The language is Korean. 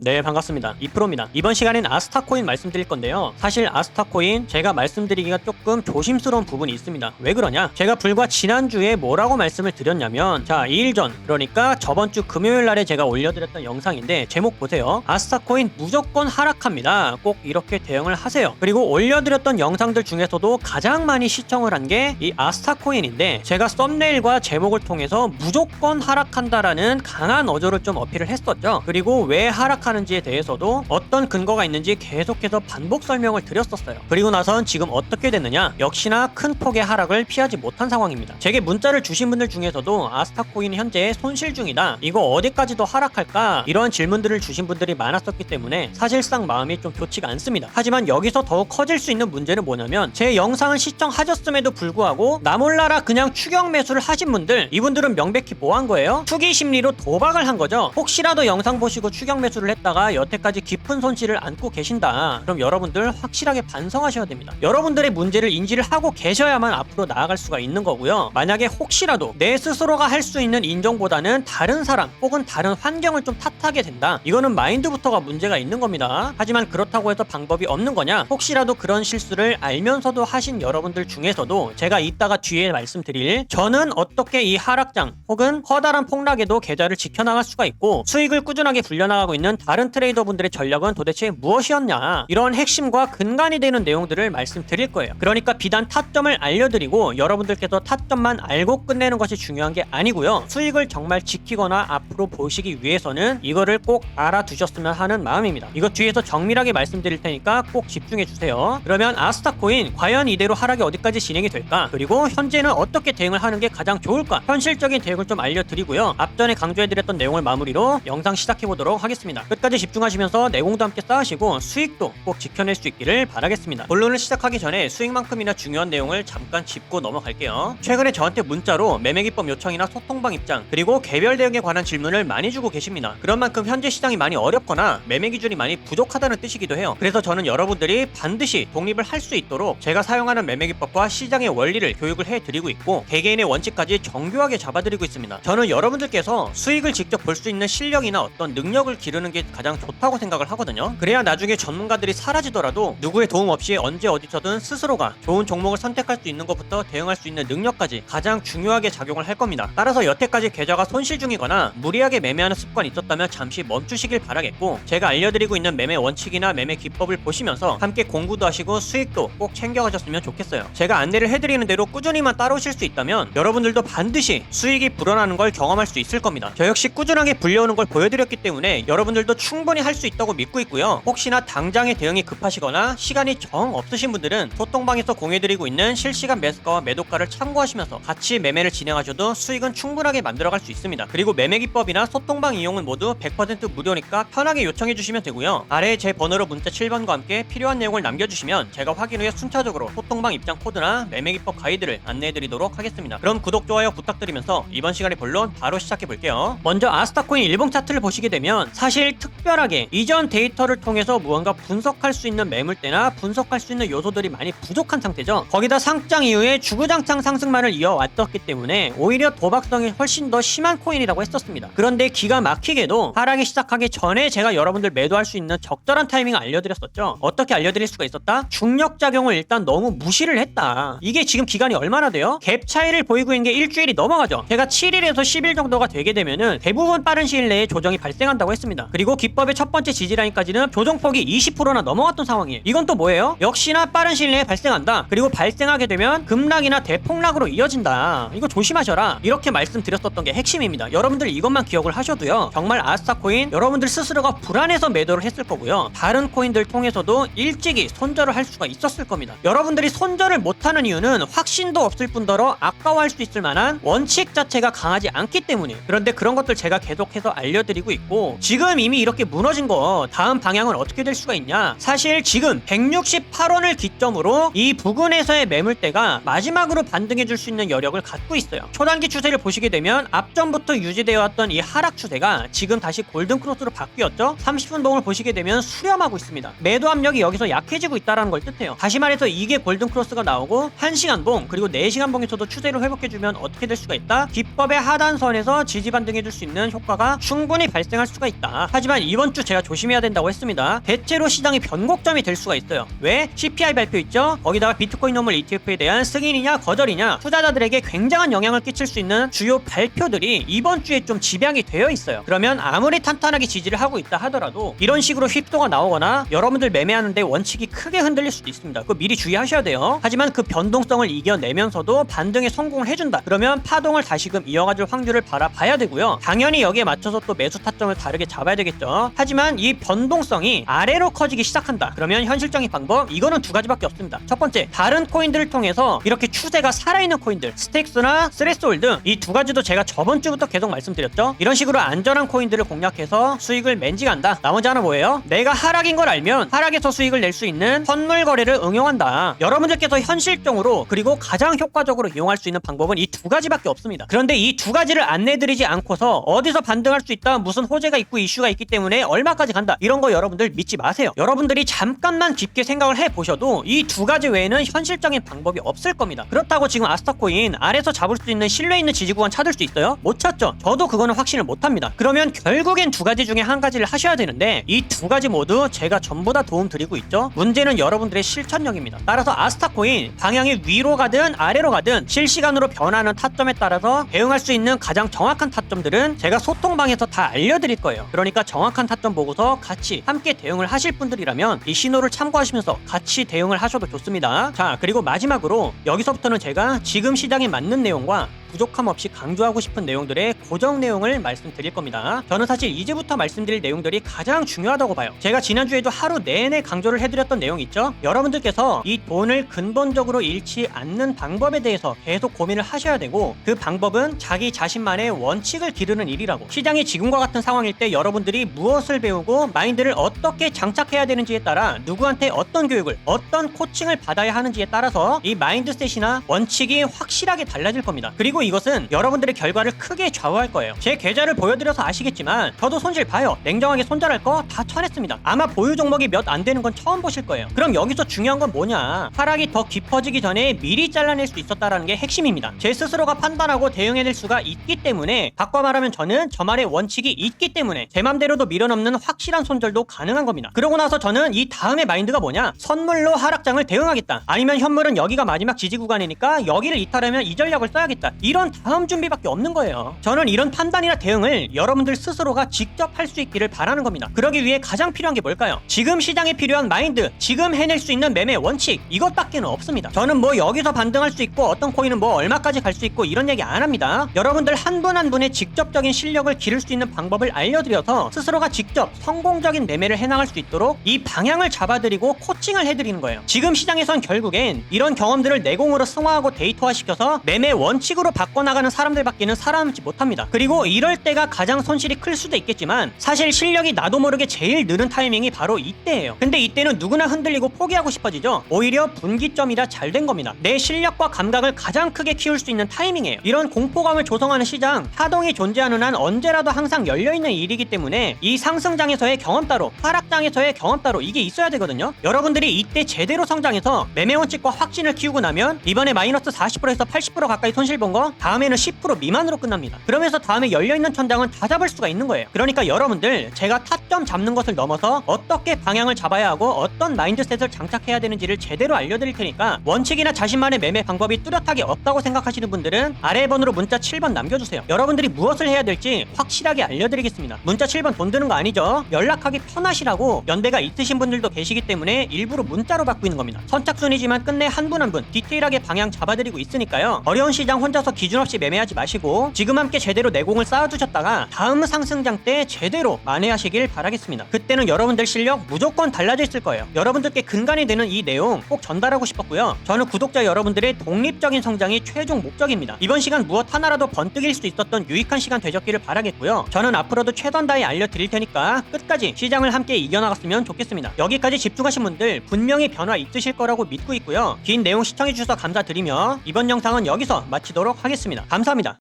네, 반갑습니다. 2%입니다. 이번 시간엔 아스타코인 말씀드릴 건데요. 사실 아스타코인 제가 말씀드리기가 조금 조심스러운 부분이 있습니다. 왜 그러냐? 제가 불과 지난주에 뭐라고 말씀을 드렸냐면, 자, 2일 전, 그러니까 저번주 금요일 날에 제가 올려드렸던 영상인데 제목 보세요. 아스타코인 무조건 하락합니다. 꼭 이렇게 대응을 하세요. 그리고 올려드렸던 영상들 중에서도 가장 많이 시청을 한 게 이 아스타코인인데, 제가 썸네일과 제목을 통해서 무조건 하락한다라는 강한 어조를 좀 어필을 했었죠. 그리고 왜 하락하는지에 대해서도 어떤 근거가 있는지 계속해서 반복 설명을 드렸었어요. 그리고 나선 지금 어떻게 됐느냐? 역시나 큰 폭의 하락을 피하지 못한 상황입니다. 제게 문자를 주신 분들 중에서도 아스타코인 현재 손실 중이다, 이거 어디까지도 하락할까, 이런 질문들을 주신 분들이 많았었기 때문에 사실상 마음이 좀 좋지가 않습니다. 하지만 여기서 더욱 커질 수 있는 문제는 뭐냐면, 제 영상을 시청하셨음에도 불구하고 나몰라라 그냥 추격 매수를 하신 분들, 이분들은 명백히 뭐 한 거예요? 투기 심리로 도박을 한 거죠. 혹시라도 영상 보시고 추격 매수를 했다가 여태까지 깊은 손실을 안고 계신다, 그럼 여러분들 확실하게 반성하셔야 됩니다. 여러분들의 문제를 인지를 하고 계셔야만 앞으로 나아갈 수가 있는 거고요. 만약에 혹시라도 내 스스로가 할 수 있는 인정보다는 다른 사람 혹은 다른 환경을 좀 탓하게 된다, 이거는 마인드부터가 문제가 있는 겁니다. 하지만 그렇다고 해서 방법이 없는 거냐? 혹시라도 그런 실수를 알면서도 하신 여러분들 중에서도 제가 이따가 뒤에 말씀드릴, 저는 어떻게 이 하락장 혹은 커다란 폭락에도 계좌를 지켜나갈 수가 있고 수익을 꾸준하게 불려나가고 있는 다른 트레이더분들의 전략은 도대체 무엇이었냐, 이런 핵심과 근간이 되는 내용들을 말씀드릴 거예요. 그러니까 비단 타점을 알려드리고 여러분들께서 타점만 알고 끝내는 것이 중요한 게 아니고요, 수익을 정말 지키거나 앞으로 보시기 위해서는 이거를 꼭 알아두셨으면 하는 마음입니다. 이거 뒤에서 정밀하게 말씀드릴 테니까 꼭 집중해 주세요. 그러면 아스타코인 과연 이대로 하락이 어디까지 진행이 될까, 그리고 현재는 어떻게 대응을 하는 게 가장 좋을까, 현실적인 대응을 좀 알려드리고요. 앞전에 강조해드렸던 내용을 마무리로 영상 시작해보도록 하겠습니다. 끝까지 집중하시면서 내공도 함께 쌓으시고 수익도 꼭 지켜낼 수 있기를 바라겠습니다. 본론을 시작하기 전에 수익만큼이나 중요한 내용을 잠깐 짚고 넘어갈게요. 최근에 저한테 문자로 매매기법 요청이나 소통방 입장, 그리고 개별 대응에 관한 질문을 많이 주고 계십니다. 그런 만큼 현재 시장이 많이 어렵거나 매매 기준이 많이 부족하다는 뜻이기도 해요. 그래서 저는 여러분들이 반드시 독립을 할 수 있도록 제가 사용하는 매매 기법과 시장의 원리를 교육을 해드리고 있고 개개인의 원칙까지 정교하게 잡아드리고 있습니다. 저는 여러분들께서 수익을 직접 볼 수 있는 실력이나 어떤 능력을 기르는 게 가장 좋다고 생각을 하거든요. 그래야 나중에 전문가들이 사라지더라도 누구의 도움 없이 언제 어디서든 스스로가 좋은 종목을 선택할 수 있는 것부터 대응할 수 있는 능력까지 가장 중요하게 작용을 할 겁니다. 따라서 여태까지 계좌가 손실 중이거나 무리하게 매매하는 습관이 있었다면 잠시 멈추시길 바라겠고, 제가 알려드리고 있는 매매 원칙이나 매매 기법을 보시면서 함께 공부도 하시고 수익도 꼭 챙겨가셨으면 좋겠어요. 제가 안내를 해드리는 대로 꾸준히만 따라오실 수 있다면 여러분들도 반드시 수익이 불어나는 걸 경험할 수 있을 겁니다. 저 역시 꾸준하게 불려오는 걸 보여드렸기 때문에 여러분들도 충분히 할 수 있다고 믿고 있고요. 혹시나 당장의 대응이 급하시거나 시간이 정 없으신 분들은 소통방에서 공유해드리고 있는 실시간 매수가와 매도가를 참고하시면서 같이 매매를 진행하셔도 수익은 충분하게 만들어갈 수 있습니다. 그리고 매매 기법이나 소통방 이용은 모두 100% 무료니까 편하게 요청해 주시면 되고요. 아래에 제 번호로 문자 7번과 함께 필요한 내용을 남겨주시면 제가 확인 후에 순차적으로 소통방 입장 코드나 매매 기법 가이드를 안내해드리도록 하겠습니다. 그럼 구독, 좋아요 부탁드리면서 이번 시간의 본론 바로 시작해 볼게요. 먼저 아스타코인 일봉 차트를 보시게 되면 사실 특별하게 이전 데이터를 통해서 무언가 분석할 수 있는 매물대나 분석할 수 있는 요소들이 많이 부족한 상태죠. 거기다 상장 이후에 주구장창 상승만을 이어왔었기 때문에 오히려 도박성이 훨씬 더 심한 코인이라고 했었습니다. 그런데 기가 막히게도 하락이 시작하기 전에 제가 여러분들 매도할 수 있는 적절한 타이밍을 알려드렸었죠. 어떻게 알려드릴 수가 있었다? 중력작용을 일단 너무 무시를 했다. 이게 지금 기간이 얼마나 돼요? 갭 차이를 보이고 있는 게 일주일이 넘어가죠. 제가 7일에서 10일 정도가 되게 되면은 대부분 빠른 시일 내에 조정이 발생한다고 했습니다. 그리고 기법의 첫 번째 지지라인까지는 조정폭이 20%나 넘어갔던 상황이에요. 이건 또 뭐예요? 역시나 빠른 시일 내에 발생한다. 그리고 발생하게 되면 급락이나 대폭락으로 이어진다. 이거 조심하셔라, 이렇게 말씀드렸었던 게 핵심입니다. 여러분들 이것만 기억을 하셔도요, 정말 아스타코인 여러분들 스스로가 불안해서 매도를 했을 거고요, 다른 코인들 통해서도 일찍이 손절을 할 수가 있었을 겁니다. 여러분들이 손절을 못하는 이유는 확신도 없을 뿐더러 아까워할 수 있을 만한 원칙 자체가 강하지 않기 때문에. 그런데 그런 것들 제가 계속해서 알려드리고 있고, 지금 이미 이렇게 무너진 거 다음 방향은 어떻게 될 수가 있냐, 사실 지금 168원을 기점으로 이 부근에서의 매물대가 마지막으로 반등해 줄 수 있는 여력을 갖고 있어요. 초단기 추세를 보시게 되면 앞전부터 유지되어 왔던 이 하락 추세가 지금 다시 골든 크로스로 바뀌었죠. 30분 봉을 보시게 되면 수렴하고 있습니다. 매도 압력이 여기서 약해지고 있다는 걸 뜻해요. 다시 말해서 이게 골든 크로스가 나오고 1시간 봉 그리고 4시간 봉에서도 추세를 회복해주면 어떻게 될 수가 있다? 기법의 하단선에서 지지 반등해 줄 수 있는 효과가 충분히 발생할 수가 있다. 하지만 하지만 이번 주 제가 조심해야 된다고 했습니다. 대체로 시장이 변곡점이 될 수가 있어요. 왜? CPI 발표 있죠? 거기다가 비트코인 노멀 ETF에 대한 승인이냐 거절이냐 투자자들에게 굉장한 영향을 끼칠 수 있는 주요 발표들이 이번 주에 좀 집약이 되어 있어요. 그러면 아무리 탄탄하게 지지를 하고 있다 하더라도 이런 식으로 휩도가 나오거나 여러분들 매매하는데 원칙이 크게 흔들릴 수도 있습니다. 그거 미리 주의하셔야 돼요. 하지만 그 변동성을 이겨내면서도 반등에 성공을 해준다. 그러면 파동을 다시금 이어가줄 확률을 바라봐야 되고요. 당연히 여기에 맞춰서 또 매수 타점을 다르게 잡아야 되겠죠. 하지만 이 변동성이 아래로 커지기 시작한다. 그러면 현실적인 방법 이거는 두 가지밖에 없습니다. 첫 번째, 다른 코인들을 통해서 이렇게 추세가 살아있는 코인들 스택스나 스레스홀드 이 두 가지도 제가 저번 주부터 계속 말씀드렸죠. 이런 식으로 안전한 코인들을 공략해서 수익을 맨지간다. 나머지 하나 뭐예요? 내가 하락인 걸 알면 하락에서 수익을 낼 수 있는 선물 거래를 응용한다. 여러분들께서 현실적으로 그리고 가장 효과적으로 이용할 수 있는 방법은 이 두 가지밖에 없습니다. 그런데 이 두 가지를 안내드리지 않고서 어디서 반등할 수 있다, 무슨 호재가 있고 이슈가 있기 때문에 얼마까지 간다, 이런 거 여러분들 믿지 마세요. 여러분들이 잠깐만 깊게 생각을 해보셔도 이 두 가지 외에는 현실적인 방법이 없을 겁니다. 그렇다고 지금 아스타코인 아래서 잡을 수 있는 신뢰 있는 지지 구간 찾을 수 있어요? 못 찾죠. 저도 그거는 확신을 못합니다. 그러면 결국엔 두 가지 중에 한 가지를 하셔야 되는데 이 두 가지 모두 제가 전부 다 도움 드리고 있죠. 문제는 여러분들의 실천력입니다. 따라서 아스타코인 방향이 위로 가든 아래로 가든 실시간으로 변하는 타점에 따라서 대응할 수 있는 가장 정확한 타점들은 제가 소통방에서 다 알려드릴 거예요. 그러니까 정확한 타점 보고서 같이 함께 대응을 하실 분들이라면 이 신호를 참고하시면서 같이 대응을 하셔도 좋습니다. 자, 그리고 마지막으로 여기서부터는 제가 지금 시장에 맞는 내용과 부족함 없이 강조하고 싶은 내용들의 고정 내용을 말씀드릴 겁니다. 저는 사실 이제부터 말씀드릴 내용들이 가장 중요하다고 봐요. 제가 지난주에도 하루 내내 강조를 해드렸던 내용 있죠? 여러분들께서 이 돈을 근본적으로 잃지 않는 방법에 대해서 계속 고민을 하셔야 되고, 그 방법은 자기 자신만의 원칙을 기르는 일이라고. 시장이 지금과 같은 상황일 때 여러분들이 무엇을 배우고 마인드를 어떻게 장착해야 되는지에 따라 누구한테 어떤 교육을, 어떤 코칭을 받아야 하는지에 따라서 이 마인드셋이나 원칙이 확실하게 달라질 겁니다. 그리고 이것은 여러분들의 결과를 크게 좌우할 거예요. 제 계좌를 보여드려서 아시겠지만 저도 손실 봐요. 냉정하게 손절할 거 다 쳐냈습니다. 아마 보유 종목이 몇 안 되는 건 처음 보실 거예요. 그럼 여기서 중요한 건 뭐냐? 하락이 더 깊어지기 전에 미리 잘라낼 수 있었다라는 게 핵심입니다. 제 스스로가 판단하고 대응해낼 수가 있기 때문에, 바꿔 말하면 저는 저만의 원칙이 있기 때문에 제 맘대로도 밀어넘는 확실한 손절도 가능한 겁니다. 그러고 나서 저는 이 다음의 마인드가 뭐냐? 선물로 하락장을 대응하겠다. 아니면 현물은 여기가 마지막 지지 구간이니까 여기를 이탈하면 이 전략을 써야겠다. 이런 다음 준비밖에 없는 거예요. 저는 이런 판단이나 대응을 여러분들 스스로가 직접 할 수 있기를 바라는 겁니다. 그러기 위해 가장 필요한 게 뭘까요? 지금 시장에 필요한 마인드, 지금 해낼 수 있는 매매 원칙, 이것밖에는 없습니다. 저는 뭐 여기서 반등할 수 있고 어떤 코인은 뭐 얼마까지 갈 수 있고 이런 얘기 안 합니다. 여러분들 한 분 한 분의 직접적인 실력을 기를 수 있는 방법을 알려드려서 스스로가 직접 성공적인 매매를 해나갈 수 있도록 이 방향을 잡아드리고 코칭을 해드리는 거예요. 지금 시장에선 결국엔 이런 경험들을 내공으로 승화하고 데이터화시켜서 매매 원칙으로 바꿔나가는 사람들밖에는 살아남지 못합니다. 그리고 이럴 때가 가장 손실이 클 수도 있겠지만 사실 실력이 나도 모르게 제일 느는 타이밍이 바로 이때예요. 근데 이때는 누구나 흔들리고 포기하고 싶어지죠. 오히려 분기점이라 잘 된 겁니다. 내 실력과 감각을 가장 크게 키울 수 있는 타이밍이에요. 이런 공포감을 조성하는 시장, 파동이 존재하는 한 언제라도 항상 열려있는 일이기 때문에 이 상승장에서의 경험 따로, 하락장에서의 경험 따로, 이게 있어야 되거든요. 여러분들이 이때 제대로 성장해서 매매 원칙과 확신을 키우고 나면 이번에 마이너스 40%에서 80% 가까이 손실 본 거 다음에는 10% 미만으로 끝납니다. 그러면서 다음에 열려있는 천장은 다 잡을 수가 있는 거예요. 그러니까 여러분들, 제가 타점 잡는 것을 넘어서 어떻게 방향을 잡아야 하고 어떤 마인드셋을 장착해야 되는지를 제대로 알려드릴 테니까 원칙이나 자신만의 매매 방법이 뚜렷하게 없다고 생각하시는 분들은 아래 번호로 문자 7번 남겨주세요. 여러분들이 무엇을 해야 될지 확실하게 알려드리겠습니다. 문자 7번 돈 드는 거 아니죠? 연락하기 편하시라고 연대가 있으신 분들도 계시기 때문에 일부러 문자로 받고 있는 겁니다. 선착순이지만 끝내 한 분 한 분 디테일하게 방향 잡아드리고 있으니까요. 어려운 시장 혼자서 기준 없이 매매하지 마시고 지금 함께 제대로 내공을 쌓아두셨다가 다음 상승장 때 제대로 만회하시길 바라겠습니다. 그때는 여러분들 실력 무조건 달라져 있을 거예요. 여러분들께 근간이 되는 이 내용 꼭 전달하고 싶었고요. 저는 구독자 여러분들의 독립적인 성장이 최종 목적입니다. 이번 시간 무엇 하나라도 번뜩일 수 있었던 유익한 시간 되셨기를 바라겠고요. 저는 앞으로도 최선 다해 알려드릴 테니까 끝까지 시장을 함께 이겨나갔으면 좋겠습니다. 여기까지 집중하신 분들 분명히 변화 있으실 거라고 믿고 있고요. 긴 내용 시청해주셔서 감사드리며 이번 영상은 여기서 마치도록 하겠습니다. 감사합니다.